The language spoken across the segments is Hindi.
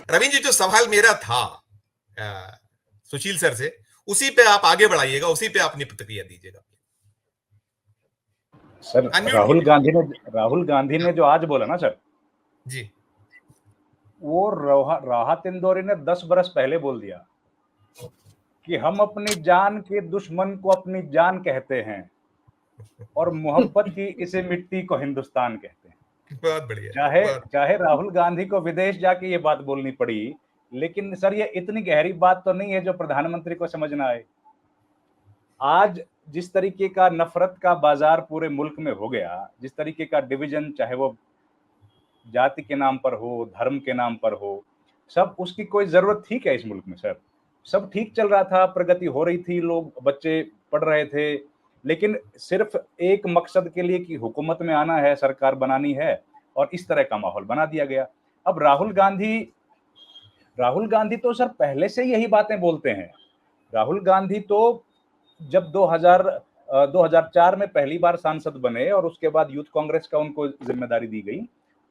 रवीन जी, जो सवाल मेरा था सुशील सर से, उसी पे आप आगे बढ़ाइएगा, उसी पे अपनी प्रतिक्रिया दीजिएगा। सर अनम्यूट कीजिए। राहुल गांधी ने जो आज बोला ना सर, जी, वो राहत इंदौरी ने 10 बरस पहले बोल दिया कि हम अपनी जान के दुश्मन को अपनी जान कहते हैं और मोहब्बत की इसे मिट्टी को हिंदुस्तान कहते हैं। बहुत बढ़िया, चाहे बहुत। चाहे राहुल गांधी को विदेश जाके ये बात बोलनी पड़ी, लेकिन सर ये इतनी गहरी बात तो नहीं है जो प्रधानमंत्री को समझना है। आज जिस तरीके का नफरत का बाजार पूरे मुल्क में हो गया, जिस तरीके का डिवीजन, चाहे वो जाति के नाम पर हो, धर्म के नाम पर हो, सब उसकी कोई जरूरत थी क्या इस मुल्क में सर? सब ठीक चल रहा था, प्रगति हो रही थी, लोग बच्चे पढ़ रहे थे, लेकिन सिर्फ एक मकसद के लिए कि हुकूमत में आना है, सरकार बनानी है, और इस तरह का माहौल बना दिया गया। अब राहुल गांधी तो सर पहले से यही बातें बोलते हैं। राहुल गांधी तो जब 2004 में पहली बार सांसद बने और उसके बाद यूथ कांग्रेस का उनको जिम्मेदारी दी गई,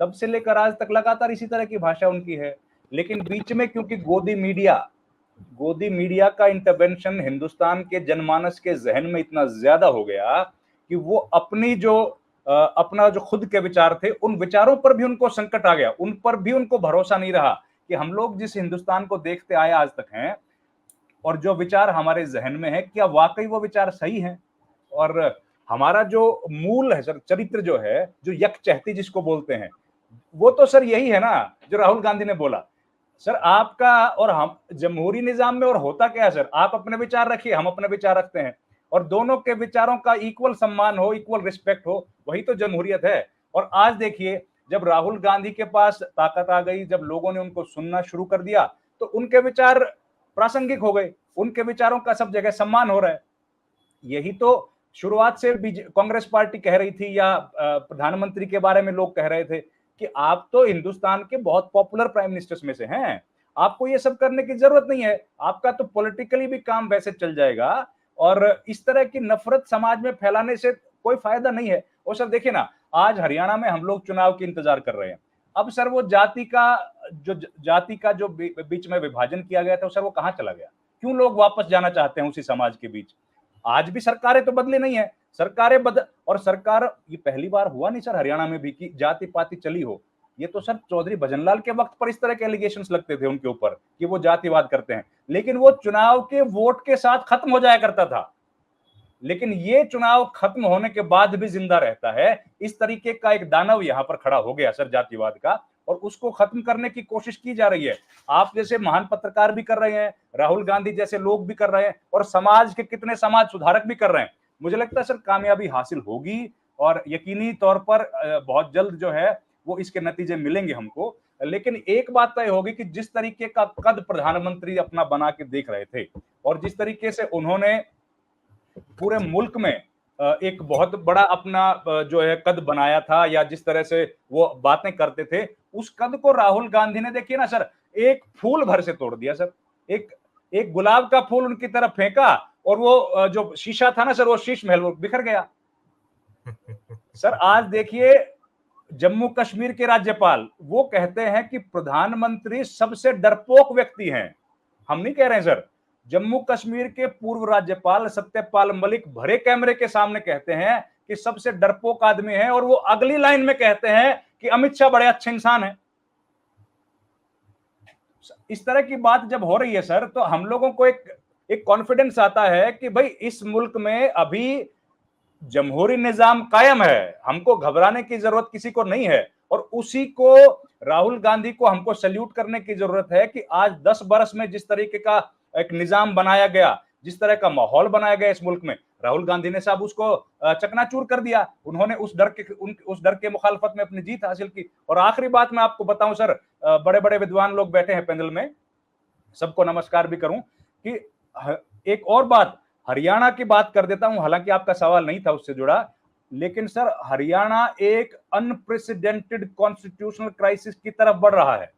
तब से लेकर आज तक लगातार इसी तरह की भाषा उनकी है। लेकिन बीच में क्योंकि गोदी मीडिया का इंटरवेंशन हिंदुस्तान के जनमानस के जहन में इतना ज्यादा हो गया कि वो अपना जो खुद के विचार थे, उन विचारों पर भी उनको संकट आ गया, उन पर भी उनको भरोसा नहीं रहा कि हम लोग जिस हिंदुस्तान को देखते आए आज तक हैं और जो विचार हमारे जहन में है, क्या वाकई वो विचार सही हैं? और हमारा जो मूल है सर, चरित्र जो है, जो यकचहती जिसको बोलते हैं, वो तो सर यही है ना जो राहुल गांधी ने बोला। सर आपका और हम जमहूरी निजाम में और होता क्या है सर, आप अपने विचार रखिए, हम अपने विचार रखते हैं, और दोनों के विचारों का इक्वल सम्मान हो, इक्वल रिस्पेक्ट हो, वही तो जमहूरियत है। और आज देखिए, जब राहुल गांधी के पास ताकत आ गई, जब लोगों ने उनको सुनना शुरू कर दिया, तो उनके विचार प्रासंगिक हो गए, उनके विचारों का सब जगह सम्मान हो रहा है। यही तो शुरुआत से कांग्रेस पार्टी कह रही थी, या प्रधानमंत्री के बारे में लोग कह रहे थे कि आप तो हिंदुस्तान के बहुत पॉपुलर प्राइम मिनिस्टर्स में से हैं, आपको ये सब करने की जरूरत नहीं है, आपका तो पॉलिटिकली भी काम वैसे चल जाएगा, और इस तरह की नफरत समाज में फैलाने से कोई फायदा नहीं है। और सर देखिए ना, आज हरियाणा में हम लोग चुनाव की इंतजार कर रहे हैं। अब सर वो जाति का जो बीच में विभाजन किया गया था, सर वो कहां चला गया? क्यों लोग वापस जाना चाहते हैं उसी समाज के बीच? आज भी सरकारें तो बदली नहीं है, और सरकार, ये पहली बार हुआ नहीं सर हरियाणा में भी कि जाति पाति चली हो। ये तो सर चौधरी भजनलाल के वक्त पर इस तरह के एलिगेशंस लगते थे उनके ऊपर कि वो जातिवाद करते हैं, लेकिन वो चुनाव के वोट के साथ खत्म हो जाया करता था। लेकिन ये चुनाव खत्म होने के बाद भी जिंदा रहता है। इस तरीके का एक दानव यहां पर खड़ा हो गया सर जातिवाद का, और उसको खत्म करने की कोशिश की जा रही है। आप जैसे महान पत्रकार भी कर रहे हैं, राहुल गांधी जैसे लोग भी कर रहे हैं, और समाज के कितने समाज सुधारक भी कर रहे हैं। मुझे लगता है सर कामयाबी हासिल होगी, और यकीनी तौर पर बहुत जल्द जो है वो इसके नतीजे मिलेंगे हमको। लेकिन एक बात तय होगी कि जिस तरीके का कद प्रधानमंत्री अपना बना के देख रहे थे, और जिस तरीके से उन्होंने पूरे मुल्क में एक बहुत बड़ा अपना जो है कद बनाया था, या जिस तरह से वो बातें करते थे, उस कद को राहुल गांधी ने देखिए ना सर, एक फूल भर से तोड़ दिया सर। एक एक गुलाब का फूल उनकी तरफ फेंका, और वो जो शीशा था ना सर, वो शीश महल वो बिखर गया। सर आज देखिए, जम्मू कश्मीर के राज्यपाल वो कहते हैं कि प्रधानमंत्री सबसे डरपोक व्यक्ति हैं। हम नहीं कह रहे हैं सर, जम्मू कश्मीर के पूर्व राज्यपाल सत्यपाल मलिक भरे कैमरे के सामने कहते हैं कि सबसे डरपोक आदमी है, और वो अगली लाइन में कहते हैं कि अमित शाह बड़े अच्छे इंसान हैं। इस तरह की बात जब हो रही है सर, तो हम लोगों को एक कॉन्फिडेंस आता है कि भाई इस मुल्क में अभी जमहूरी निजाम कायम है, हमको घबराने की जरूरत किसी को नहीं है। और उसी को, राहुल गांधी को हमको सैल्यूट करने की जरूरत है कि आज 10 बरस में जिस तरीके का एक निजाम बनाया गया, जिस तरह का माहौल बनाया गया इस मुल्क में, राहुल गांधी ने साहब उसको चकनाचूर कर दिया। उन्होंने उस डर के मुखालफत में अपनी जीत हासिल की। और आखिरी बात मैं आपको बताऊं सर, बड़े बड़े विद्वान लोग बैठे हैं पैनल में, सबको नमस्कार भी करूं, कि एक और बात, हरियाणा की बात कर देता हूं, हालांकि आपका सवाल नहीं था उससे जुड़ा, लेकिन सर हरियाणा एक अनप्रेसिडेंटेड कॉन्स्टिट्यूशनल क्राइसिस की तरफ बढ़ रहा है।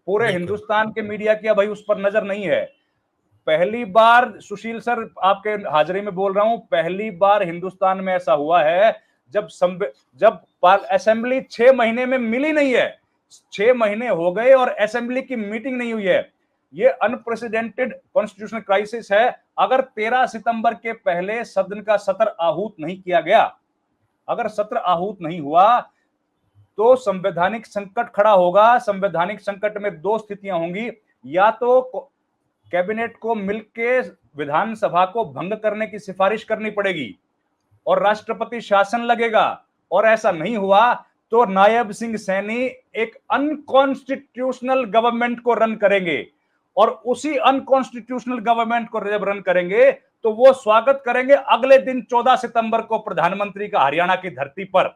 पूरे हिंदुस्तान के मीडिया की भाई उस पर नजर नहीं है। पहली बार, सुशील सर आपके हाजिरी में बोल रहा हूं, पहली बार हिंदुस्तान में ऐसा हुआ है जब असेंबली 6 महीने में मिली नहीं है। 6 महीने हो गए और असेंबली की मीटिंग नहीं हुई है। ये अनप्रेसिडेंटेड कॉन्स्टिट्यूशनल क्राइसिस है। अगर 13 सितंबर के पहले सदन का सत्र आहूत नहीं किया गया, अगर सत्र आहूत नहीं हुआ तो संवैधानिक संकट खड़ा होगा। संवैधानिक संकट में दो स्थितियां होंगी, या तो कैबिनेट को मिलके विधानसभा को भंग करने की सिफारिश करनी पड़ेगी और राष्ट्रपति शासन लगेगा, और ऐसा नहीं हुआ तो नायब सिंह सैनी एक अनकॉन्स्टिट्यूशनल गवर्नमेंट को रन करेंगे, और उसी अनकॉन्स्टिट्यूशनल गवर्नमेंट को जब रन करेंगे तो वो स्वागत करेंगे अगले दिन 14 सितंबर को प्रधानमंत्री का हरियाणा की धरती पर,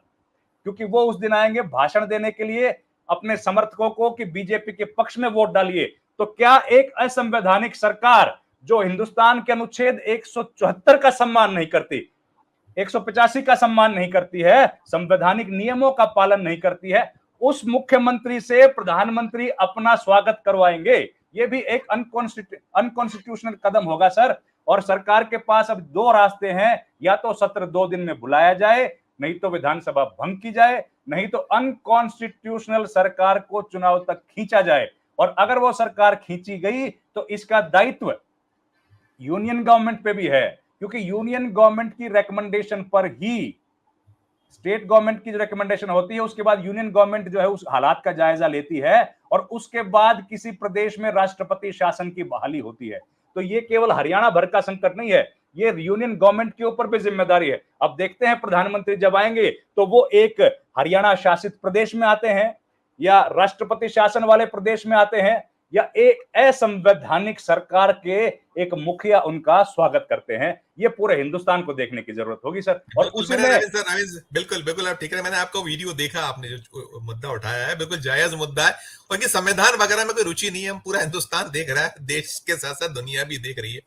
क्योंकि वो उस दिन आएंगे भाषण देने के लिए अपने समर्थकों को कि बीजेपी के पक्ष में वोट डालिए। तो क्या एक असंवैधानिक सरकार जो हिंदुस्तान के अनुच्छेद 174 का सम्मान नहीं करती, 185 का सम्मान नहीं करती है, संवैधानिक नियमों का पालन नहीं करती है, उस मुख्यमंत्री से प्रधानमंत्री अपना स्वागत करवाएंगे? ये भी एक अनकॉन्स्टिट्यूशनल कदम होगा सर। और सरकार के पास अब दो रास्ते हैं, या तो सत्र 2 दिन में बुलाया जाए, नहीं तो विधानसभा भंग की जाए, नहीं तो अनकॉन्स्टिट्यूशनल सरकार को चुनाव तक खींचा जाए। और अगर वो सरकार खींची गई तो इसका दायित्व यूनियन गवर्नमेंट पे भी है, क्योंकि यूनियन गवर्नमेंट की रिकमेंडेशन पर ही स्टेट गवर्नमेंट की जो रिकमेंडेशन होती है उसके बाद यूनियन गवर्नमेंट जो है उस हालात का जायजा लेती है, और उसके बाद किसी प्रदेश में राष्ट्रपति शासन की बहाली होती है। तो ये केवल हरियाणा भर का संकट नहीं है, ये यूनियन गवर्नमेंट के ऊपर भी जिम्मेदारी है। अब देखते हैं प्रधानमंत्री जब आएंगे तो वो एक हरियाणा शासित प्रदेश में आते हैं, या राष्ट्रपति शासन वाले प्रदेश में आते हैं, या एक असंवैधानिक सरकार के एक मुखिया उनका स्वागत करते हैं। ये पूरे हिंदुस्तान को देखने की जरूरत होगी सर। और उसी में बिल्कुल बिल्कुल आप ठीक है, मैंने आपका वीडियो देखा, आपने जो मुद्दा उठाया है बिल्कुल जायज मुद्दा है, और इनकी संविधान वगैरह में कोई रुचि नहीं है। हम पूरा हिंदुस्तान देख रहा है, देश के साथ साथ दुनिया भी देख रही है।